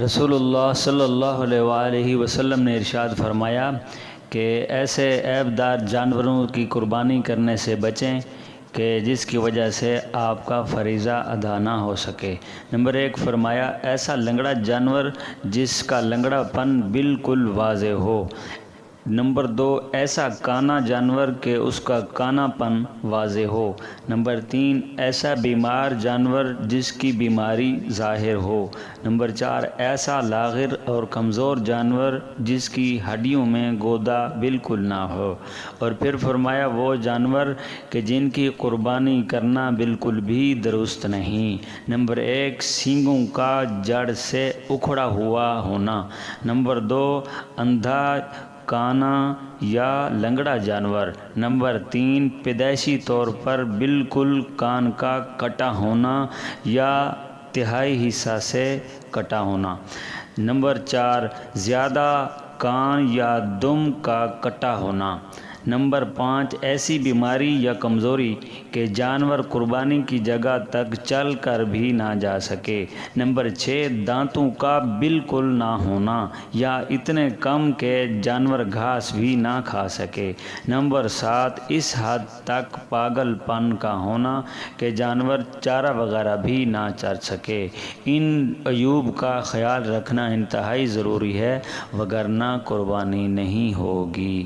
رسول اللہ صلی اللہ علیہ وآلہ وسلم نے ارشاد فرمایا کہ ایسے عیب دار جانوروں کی قربانی کرنے سے بچیں کہ جس کی وجہ سے آپ کا فریضہ ادا نہ ہو سکے۔ نمبر 1 فرمایا ایسا لنگڑا جانور جس کا لنگڑا پن بالکل واضح ہو۔ نمبر 2 ایسا کانا جانور کہ اس کا کانا پن واضح ہو۔ نمبر 3 ایسا بیمار جانور جس کی بیماری ظاہر ہو۔ نمبر 4 ایسا لاغر اور کمزور جانور جس کی ہڈیوں میں گودا بالکل نہ ہو۔ اور پھر فرمایا وہ جانور کہ جن کی قربانی کرنا بالکل بھی درست نہیں۔ نمبر 1 سینگوں کا جڑ سے اکھڑا ہوا ہونا۔ نمبر 2 اندھا کانا یا لنگڑا جانور۔ نمبر 3 پیدائشی طور پر بالکل کان کا کٹا ہونا یا تہائی حصہ سے کٹا ہونا۔ نمبر 4 زیادہ کان یا دم کا کٹا ہونا۔ نمبر 5 ایسی بیماری یا کمزوری کہ جانور قربانی کی جگہ تک چل کر بھی نہ جا سکے۔ نمبر 6 دانتوں کا بالکل نہ ہونا یا اتنے کم کہ جانور گھاس بھی نہ کھا سکے۔ نمبر 7 اس حد تک پاگل پن کا ہونا کہ جانور چارہ وغیرہ بھی نہ چر سکے۔ ان عیوب کا خیال رکھنا انتہائی ضروری ہے، وگرنہ قربانی نہیں ہوگی۔